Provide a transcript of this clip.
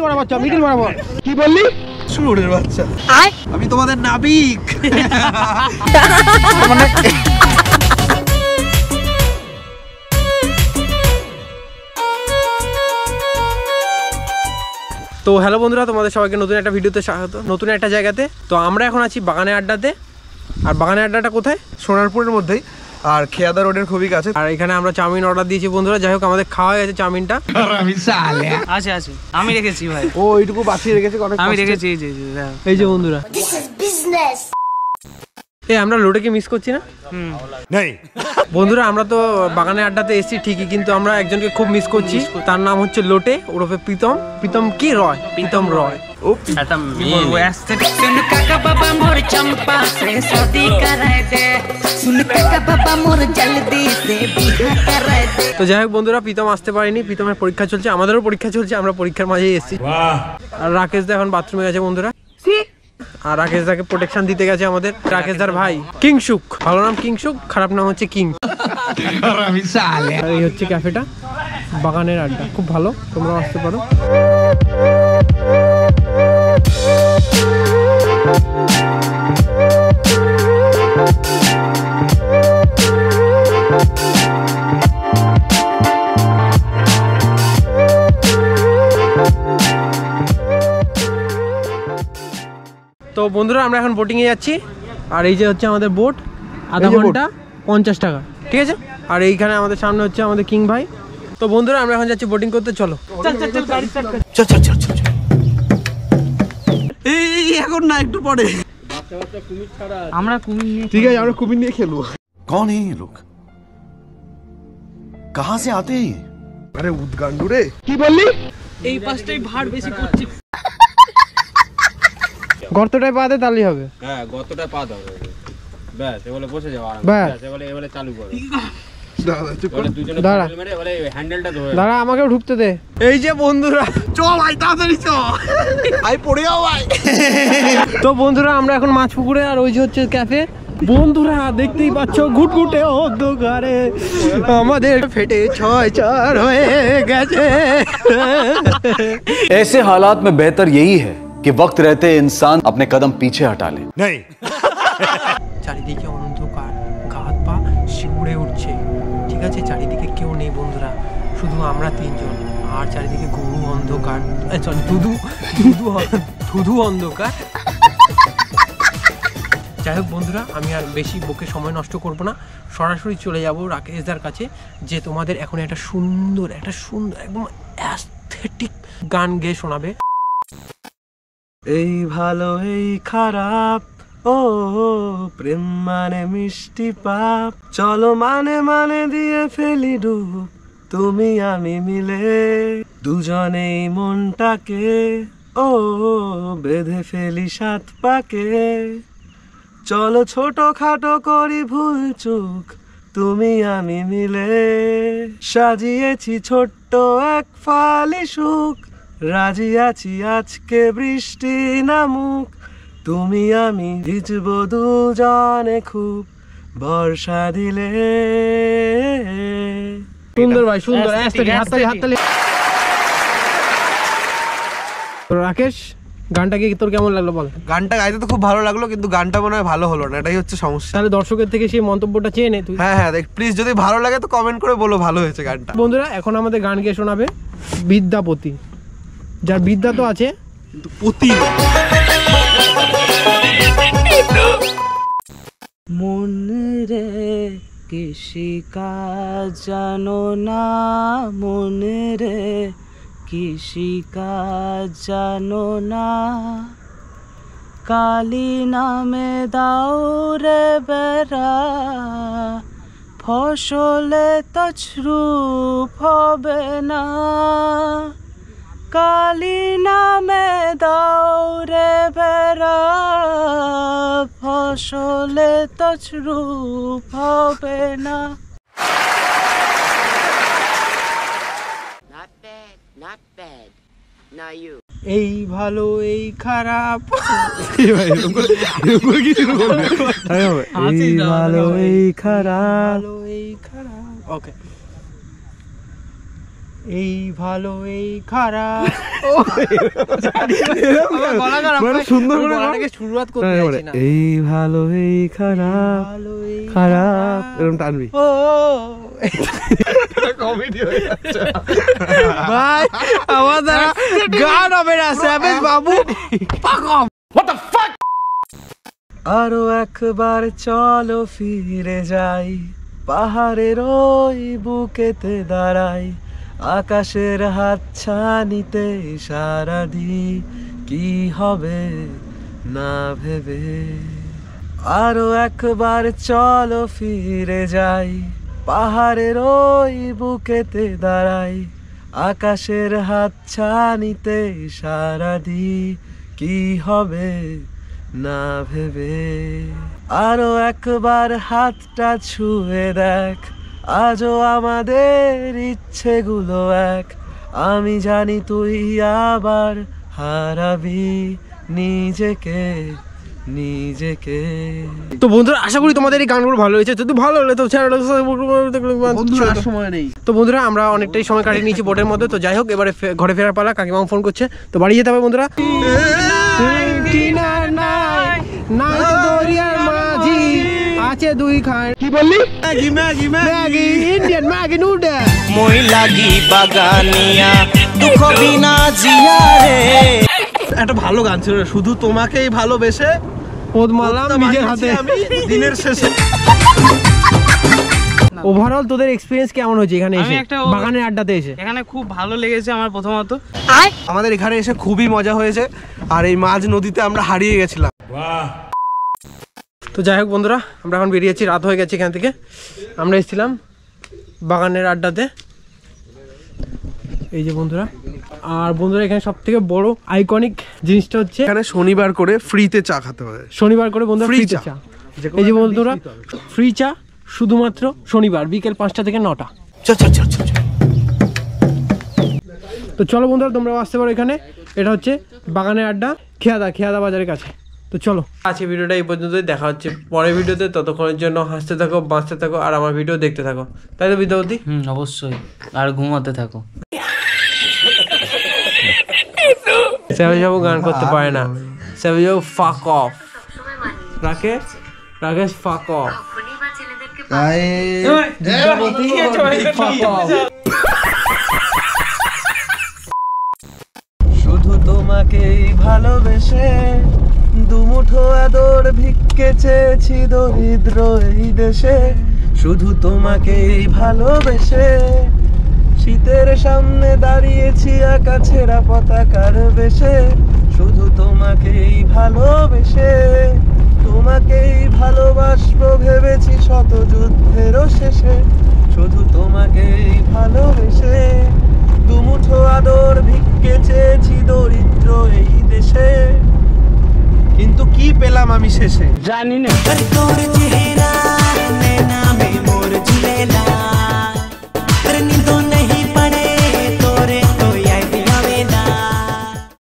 বরাবর চ, মিডিল বরাবর। কি বললি? শুয়োরের বাচ্চা, আমি তোমাদের নাবিক। তো হ্যালো বন্ধুরা, তোমাদের সবাইকে নতুন একটা ভিডিওতে স্বাগত, নতুন একটা জায়গাতে। তো আমরা এখন আছি বাগানের আড্ডাতে। আর বাগানের আড্ডাটা কোথায়? সোনারপুরের মধ্যেই, আর খেয়াদা রোডের খুবই কাছে। আর এখানে আমরা চাউমিন অর্ডার দিয়েছি বন্ধুরা। যাই হোক, আমাদের খাওয়া গেছে চাউমিনটা। আছে আছে, আমি রেখেছি ভাই। ও এইটুকু বাঁচিয়ে রেখেছে, আমি রেখেছি। এই যে বন্ধুরা, এই আমরা লোডেকে মিস করছি না? বন্ধুরা, আমরা তো বাগানের আড্ডাতে এসেছি ঠিকই, কিন্তু আমরা একজনকে খুব মিস করছি। তার নাম হচ্ছে লোটে, ওরফে প্রীতম। প্রীতম কি রয়? প্রীতম রয়। তো যাই হোক বন্ধুরা, প্রীতম আসতে পারেনি, প্রীতমের পরীক্ষা চলছে, আমাদেরও পরীক্ষা চলছে, আমরা পরীক্ষার মাঝেই এসেছি। আর রাকেশ দা এখন বাথরুমে গেছে বন্ধুরা। আর রাকেশ দাকে প্রোটেকশন দিতে গেছে আমাদের রাকেশ দার ভাই কিংসুক। ভালো নাম কিংসুক, খারাপ নাম হচ্ছে কিং। এই হচ্ছে ক্যাফেটা, বাগানের আড্ডা, খুব ভালো, তোমরাও আসতে পারো। তো বন্ধুরা, আমরা এখন বোটিংয়ে যাচ্ছি। আর এই যে হচ্ছে আমাদের বোট, আধা ঘন্টা 50 টাকা, ঠিক আছে। আর এইখানে আমাদের সামনে হচ্ছে আমাদের কিং ভাই। তো বন্ধুরা, আমরা এখন যাচ্ছি বোটিং করতে, চলো। এই এখন না, একটু পরে আমরা কুমির নিয়ে, ঠিক আছে, আমরা কুমির নিয়ে খেলবো। कौन है ये लोग? कहां से आते हैं? আরে উদ্গান্ডু রে। কি বললি? এই পাশটাই ভার বেশি করছি। গর্তটায় পা দে, তাহলেই হবে। হ্যাঁ, গর্তটায় পা দাও, ব্যাস এবারে বসে যাও আরাম। ব্যাস এবারে চালু করো। দাদা চুপ কর, দুজনে দাঁড়া। মেরে এবারে হ্যান্ডেলটা ধরে দাঁড়া, আমাকেও ঢুকতে দে। এই যে বন্ধুরা, চল ভাই তাড়াতাড়ি চল, আই পড়ে যাও ভাই। তো বন্ধুরা, আমরা এখন মাছ পুকুরে, আর ওই যে হচ্ছে ক্যাফে। বন্ধুরা দেখতেই পাচ্ছ, ঘুটঘুটে অন্ধকারে আমাদের ফেটে 6-4 হয়ে গেছে। ऐसे हालात में बेहतर यही है कि वक्त रहते इंसान अपने कदम पीछे हटा ले। नहीं। চারিদিকে অন্ধকার, গা হাত পা শিউরে উঠছে, ঠিক আছে। চারিদিকে কেউ নেই বন্ধুরা, শুধু আমরা তিনজন। আর চারিদিকে ঘুরু অন্ধকার, ধুধু অন্ধকার। যাই হোক বন্ধুরা, আমি আর বেশি বকে সময় নষ্ট করব না, সরাসরি চলে যাব রাকেশদার কাছে, যে তোমাদের এখন একটা সুন্দর একদম অ্যাস্থেটিক গান গেয়ে শোনাবে। এই ভালো এই খারাপ, ও প্রেম মানে মিষ্টি পাপ, চলো মানে দিয়ে ফেলি ডুব, তুমি আমি মিলে দুজনেই মনটাকে ও বেঁধে ফেলি 7 পাকে। চলো ছোট খাটো করি ভুল চুক, তুমি আমি মিলে সাজিয়েছি ছোট্ট এক ফালি সুখ, রাজি আছি আজকে বৃষ্টি নামুক, তুমি আমি ভিজবো দুজনে খুব বর্ষা দিলে। সুন্দর ভাই, সুন্দর, হাততালি। রাকেশ, গানটা কি তোর কেমন লাগলো বল? গানটা গাইতে তো খুব ভালো লাগলো, কিন্তু গানটা মনে হয় ভালো হলো না, এটাই হচ্ছে সমস্যা। তাহলে দর্শকের থেকে সেই মন্তব্যটা চেয়ে নে তুই। হ্যাঁ প্লিজ, যদি ভালো লাগে তো কমেন্ট করে বলো ভালো হয়েছে গানটা। বন্ধুরা, এখন আমাদের গান গেয়ে শোনাবে বিদ্যাপতি, যার বিদ্যা তো আছে কিন্তু পতি মন রে কৃষি কাজ জানো না, মন রে কৃষি কাজ জানো না, কালী নামে দাও রে বেড়া, ফসলে তছরূপ হবে না, কালী নামে দাও রে বেড়া, ফসলে তছরূপ হবে না। Not bad. Now you. এই ভালো এই খারাপ, এই ভালো এই খারাপ। ওকে। এই ভালো এই খারাপ মানে সুন্দর করে গলাটাকে শুরুয়াত করতে হ্যাঁ, চাইছি না। এই ভালো এই খারাপ ভালো এই খারাপ এরকম টানবি ও কমেডি হয়ে যাচ্ছে ভাই আমার দ্বারা গান হবে না স্যাভেজ বাবু আরো একবার চলো ফিরে যাই, পাহাড়ের ওই বুকেতে দাঁড়াই, আকাশের হাতছানিতে ইশারা দি, কি হবে না ভেবে। আরো একবার চলো ফিরে যাই, পাহাড়ের ওই বুকেতে দাঁড়াই, আকাশের হাতছানিতে ইশারা দি, কি হবে না ভেবে। আরো একবার হাতটা ছুঁয়ে দেখ, আজও আমাদের ইচ্ছেগুলো এক, আমি জানি তুই আবার হারাবি নিজেকে নিজেকে। তো বন্ধুরা আশা করি তোমাদের এই গানগুলো ভালো হয়েছে। যদি ভালো হলে তো বন্ধুরা আর সময় নেই। তো বন্ধুরা আমরা অনেকটাই সময় কাটিয়ে নিয়েছি বোটের মধ্যে। তো যাই হোক এবারে ঘরে ফেরার পালা, কাকিমা ফোন করছে তো বাড়ি যেতে হবে বন্ধুরা। আছে দুই খান কি বললি Maggi Maggi Maggi Indian Maggi noodle মই লাগি বাগানিয়া দুঃখ বিনা জিয়া রে। একটা ভালো গান ছিল, শুধু তোমাকেই ভালোবেসে পদ মারলাম নিজের হাতে আমি দিনের শেষে। ওভারঅল তোদের এক্সপেরিয়েন্স কেমন হয়েছে এখানে এসে, একটা বাগানের আড্ডাতে এসে? এখানে খুব ভালো লেগেছে আমার প্রথমত। আমাদের এখানে এসে খুবই মজা হয়েছে, আর এই মাঝ নদীতে আমরা হারিয়ে গেছিলাম। তো যাই হোক বন্ধুরা আমরা এখন বেরিয়েছি, রাত হয়ে গেছে। এখান থেকে আমরা এসেছিলাম বাগানের আড্ডাতে, এই যে বন্ধুরা। আর বন্ধুরা এখানে সব থেকে বড় আইকনিক জিনিসটা হচ্ছে এখানে শনিবার করে ফ্রিতে চা খেতে হয়। শনিবার করে বন্ধুরা Free ফ্রিতে চা। চা। এই যে বন্ধুরা ফ্রি চা শুধুমাত্র শনিবার বিকেল 5টা থেকে 9টা। তো চলো বন্ধুরা তোমরাও আসতে পারো এখানে। এটা হচ্ছে বাগানের আড্ডা, খেয়াদা বাজারের কাছে। তো চলো আজকে ভিডিওটা এই পর্যন্তই, দেখা হচ্ছে পরের ভিডিওতে। ততক্ষণের জন্য হাসতে থাকো, বাঁচতে থাকো, আর আমার ভিডিও দেখতে থাকো, তাই তো বিদ্যাপতি? অবশ্যই, আর ঘুমাতে থাকো। স্যাভেজ বাবু গান করতে পারে না, স্যাভেজ বাবু ফাক অফ। রাকেশ ফাক অফ। শুধু তোমাকেই ভালোবেসে দুমুঠো আদর ভিক্ষে চেয়েছি দরিদ্র এই দেশে। শুধু তোমাকেই ভালোবেসে শীতের সামনে দাঁড়িয়েছি একা ছেঁড়া পতাকার বেশে। শুধু তোমাকেই ভালোবেসে তোমাকেই ভালোবাসবো ভেবেছি শত যুদ্ধেরও শেষে। শুধু তোমাকেই ভালোবেসে দুমুঠো আদর ভিক্ষে চেয়েছি দরিদ্র এই দেশে। কিন্তু কি পেলাম আমি শেষে? জানি না তোর চেহারা